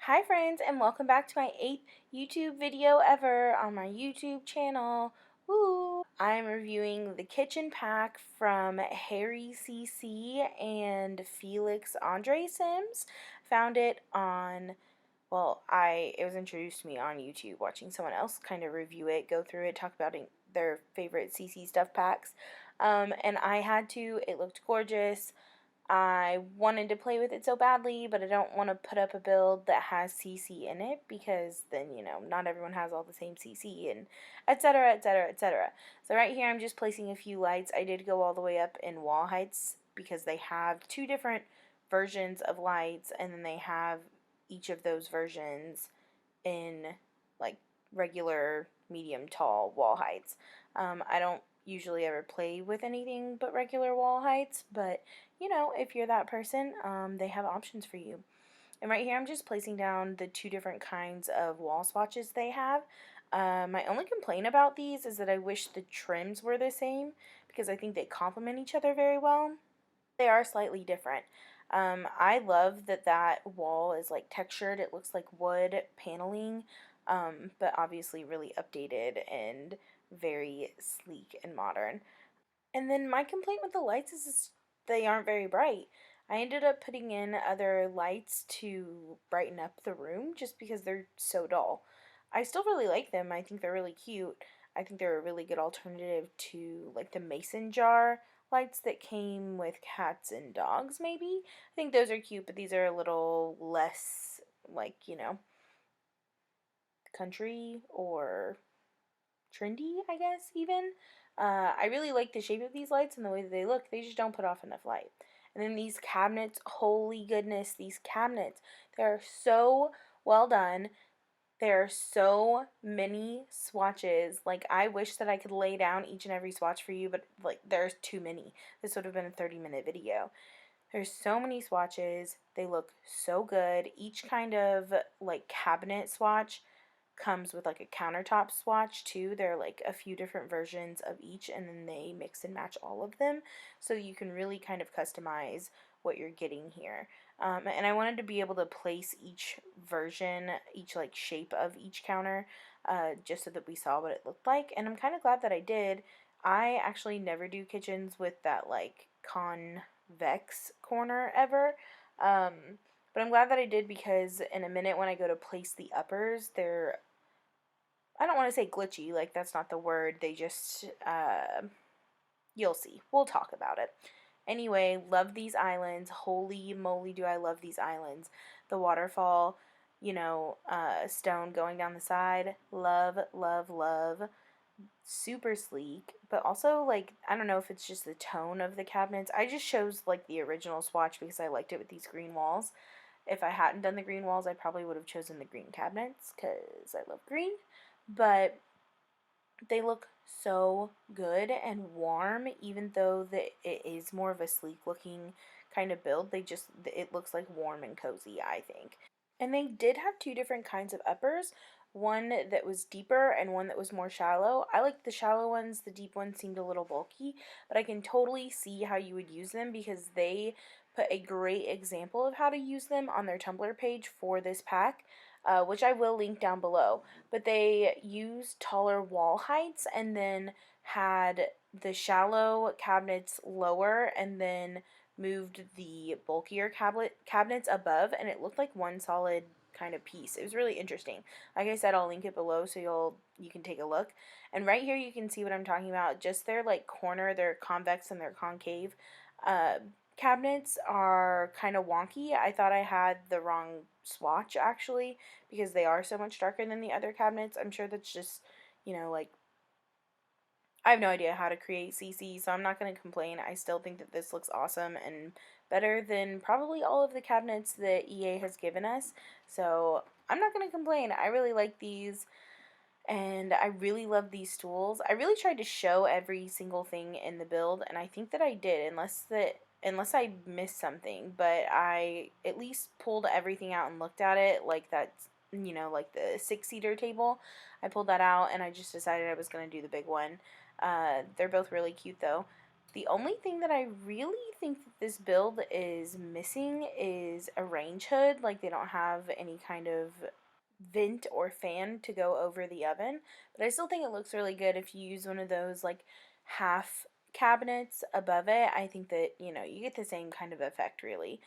Hi friends, and welcome back to my 8th YouTube video ever on my YouTube channel. Woo! I'm reviewing the kitchen pack from Harrie CC and Felixandresims. Found it on, it was introduced to me on YouTube watching someone else kind of review it, go through it, talk about their favorite CC stuff packs. And I had to, it looked gorgeous. I wanted to play with it so badly, but I don't want to put up a build that has CC in it because then, not everyone has all the same CC and etc, etc, etc. So right here I'm just placing a few lights. I did go all the way up in wall heights because they have two different versions of lights, and then they have each of those versions in like regular, medium, tall wall heights. I don't usually ever play with anything but regular wall heights, but if you're that person, they have options for you. And right here I'm just placing down the two different kinds of wall swatches they have. My only complaint about these is that I wish the trims were the same because I think they complement each other very well. They are slightly different. I love that wall is like textured. It looks like wood paneling, but obviously really updated and very sleek and modern. And then my complaint with the lights is they aren't very bright. I ended up putting in other lights to brighten up the room just because they're so dull. I still really like them. I think they're really cute. I think they're a really good alternative to like the mason jar lights that came with cats and dogs, maybe. I think those are cute, but these are a little less like, country or trendy, I guess, even. I really like the shape of these lights and the way that they look. They just don't put off enough light. And then these cabinets, holy goodness, these cabinets, they're so well done. There are so many swatches. Like, I wish that I could lay down each and every swatch for you, but, like, there's too many. This would have been a 30-minute video. There's so many swatches. They look so good. Each kind of, like, cabinet swatch comes with like a countertop swatch too. There are like a few different versions of each, and then they mix and match all of them, so you can really kind of customize what you're getting here. And I wanted to be able to place each version, each like shape of each counter, just so that we saw what it looked like, and I'm kind of glad that I did. I actually never do kitchens with that like convex corner ever. But I'm glad that I did because in a minute when I go to place the uppers, they're, I don't want to say glitchy, like that's not the word. They just, you'll see. We'll talk about it. Anyway, love these islands. Holy moly, do I love these islands. The waterfall, stone going down the side. Love, love, love. Super sleek, but also, like, I don't know if it's just the tone of the cabinets. I just chose, like, the original swatch because I liked it with these green walls. If I hadn't done the green walls, I probably would have chosen the green cabinets because I love green. But they look so good and warm, even though it is more of a sleek looking kind of build. It looks like warm and cozy, I think. And they did have two different kinds of uppers, one that was deeper and one that was more shallow. I like the shallow ones. The deep ones seemed a little bulky, but I can totally see how you would use them because they put a great example of how to use them on their Tumblr page for this pack, which I will link down below. But they used taller wall heights and then had the shallow cabinets lower and then moved the bulkier cabinets above, and it looked like one solid kind of piece. It was really interesting. Like I said, I'll link it below so you can take a look. And right here you can see what I'm talking about. Just their like corner, their convex and their concave cabinets are kind of wonky. I thought I had the wrong swatch actually because they are so much darker than the other cabinets. I'm sure that's just, like, I have no idea how to create CC, so I'm not going to complain. I still think that this looks awesome and better than probably all of the cabinets that EA has given us. So I'm not going to complain. I really like these, and I really love these stools. I really tried to show every single thing in the build, and I think that I did, unless I missed something. But I at least pulled everything out and looked at it, like that's, like the 6-seater table. I pulled that out, and I just decided I was going to do the big one. They're both really cute though. The only thing that I really think that this build is missing is a range hood. Like, they don't have any kind of vent or fan to go over the oven. But I still think it looks really good if you use one of those, like, half cabinets above it. I think that, you get the same kind of effect, really.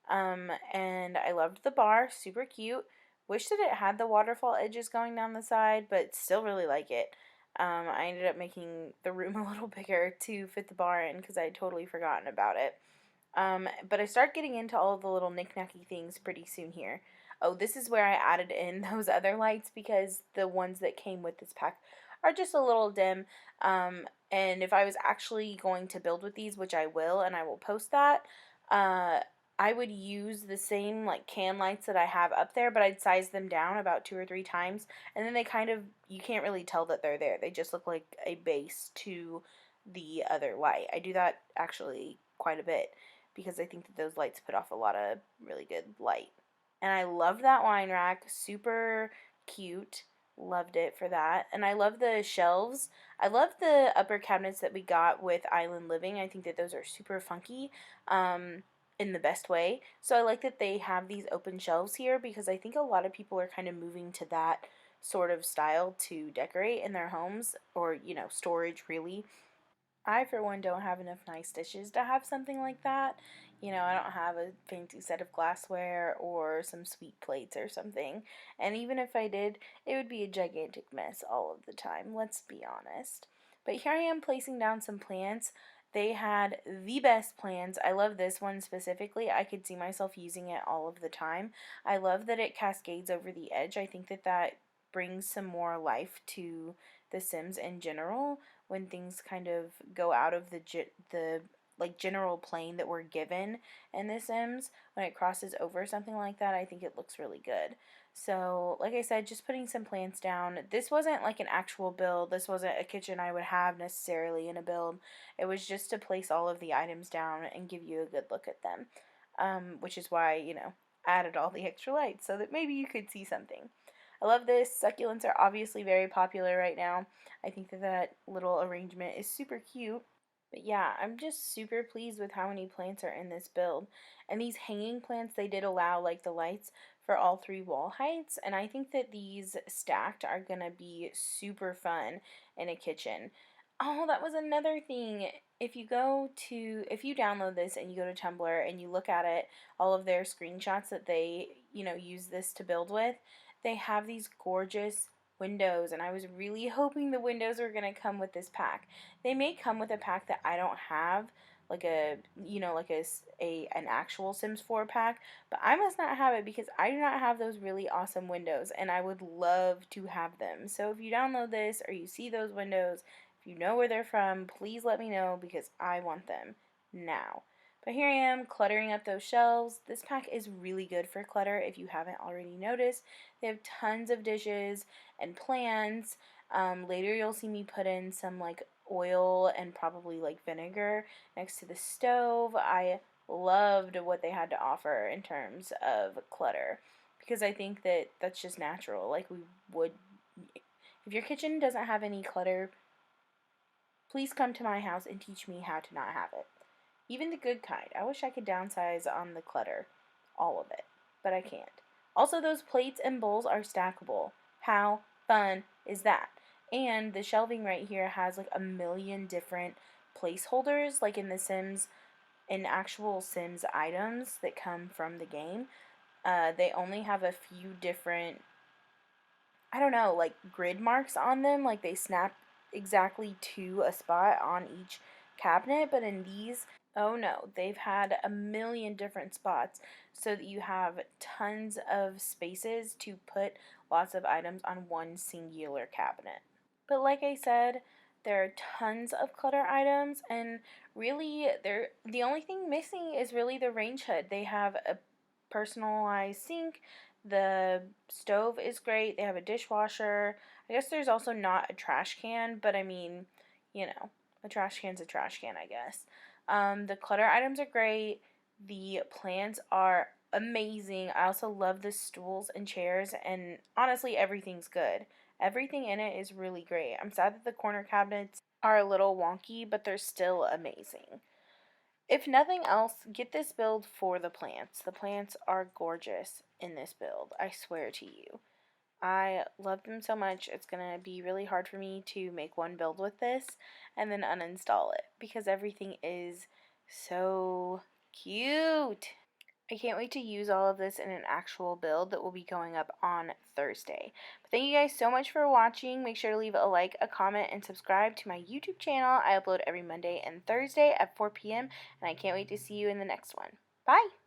And I loved the bar, super cute. Wish that it had the waterfall edges going down the side, but still really like it. I ended up making the room a little bigger to fit the bar in because I had totally forgotten about it. But I start getting into all the little knick-knacky things pretty soon here. Oh, this is where I added in those other lights because the ones that came with this pack are just a little dim. And if I was actually going to build with these, which I will, and I will post that, uh, I would use the same like can lights that I have up there, but I'd size them down about 2 or 3 times, and then they kind of, you can't really tell that they're there. They just look like a base to the other light. I do that actually quite a bit because I think that those lights put off a lot of really good light. And I love that wine rack, super cute. Loved it for that. And I love the shelves. I love the upper cabinets that we got with Island Living. I think that those are super funky. In the best way. So I like that they have these open shelves here because I think a lot of people are kind of moving to that sort of style to decorate in their homes or, storage really. I, for one, don't have enough nice dishes to have something like that. I don't have a fancy set of glassware or some sweet plates or something. And even if I did, it would be a gigantic mess all of the time, let's be honest. But here I am placing down some plants. They had the best plants. I love this one specifically. I could see myself using it all of the time. I love that it cascades over the edge. I think that that brings some more life to The Sims in general when things kind of go out of the like general plane that we're given in The Sims. When it crosses over something like that, I think it looks really good. So, like I said, just putting some plants down. This wasn't like an actual build. This wasn't a kitchen I would have necessarily in a build. It was just to place all of the items down and give you a good look at them. Which is why, added all the extra lights so that maybe you could see something. I love this. Succulents are obviously very popular right now. I think that that little arrangement is super cute. But yeah, I'm just super pleased with how many plants are in this build. And these hanging plants, they did allow like the lights for all 3 wall heights. And I think that these stacked are going to be super fun in a kitchen. Oh, that was another thing. If you download this and you go to Tumblr and you look at it, all of their screenshots that they, use this to build with, they have these gorgeous windows, and I was really hoping the windows were going to come with this pack. They may come with a pack that I don't have, like an actual Sims 4 pack, but I must not have it because I do not have those really awesome windows, and I would love to have them. So if you download this or you see those windows, if you know where they're from, please let me know because I want them now. But here I am cluttering up those shelves. This pack is really good for clutter if you haven't already noticed. They have tons of dishes and plants. Later you'll see me put in some like oil and probably like vinegar next to the stove. I loved what they had to offer in terms of clutter because I think that that's just natural. Like we would, if your kitchen doesn't have any clutter, please come to my house and teach me how to not have it. Even the good kind. I wish I could downsize on the clutter. All of it. But I can't. Also, those plates and bowls are stackable. How fun is that? And the shelving right here has like a million different placeholders, like in The Sims, in actual Sims items that come from the game. They only have a few different, I don't know, like grid marks on them, like they snap exactly to a spot on each cabinet, but in these, oh no, they've had a million different spots so that you have tons of spaces to put lots of items on one singular cabinet. But like I said, there are tons of clutter items, and really, the only thing missing is really the range hood. They have a personalized sink. The stove is great. They have a dishwasher. I guess there's also not a trash can, but I mean, a trash can's a trash can, I guess. The clutter items are great. The plants are amazing. I also love the stools and chairs, and honestly, everything's good. Everything in it is really great. I'm sad that the corner cabinets are a little wonky, but they're still amazing. If nothing else, get this build for the plants. The plants are gorgeous in this build, I swear to you. I love them so much, it's going to be really hard for me to make one build with this and then uninstall it because everything is so cute. I can't wait to use all of this in an actual build that will be going up on Thursday. But thank you guys so much for watching. Make sure to leave a like, a comment, and subscribe to my YouTube channel. I upload every Monday and Thursday at 4 p.m. and I can't wait to see you in the next one. Bye!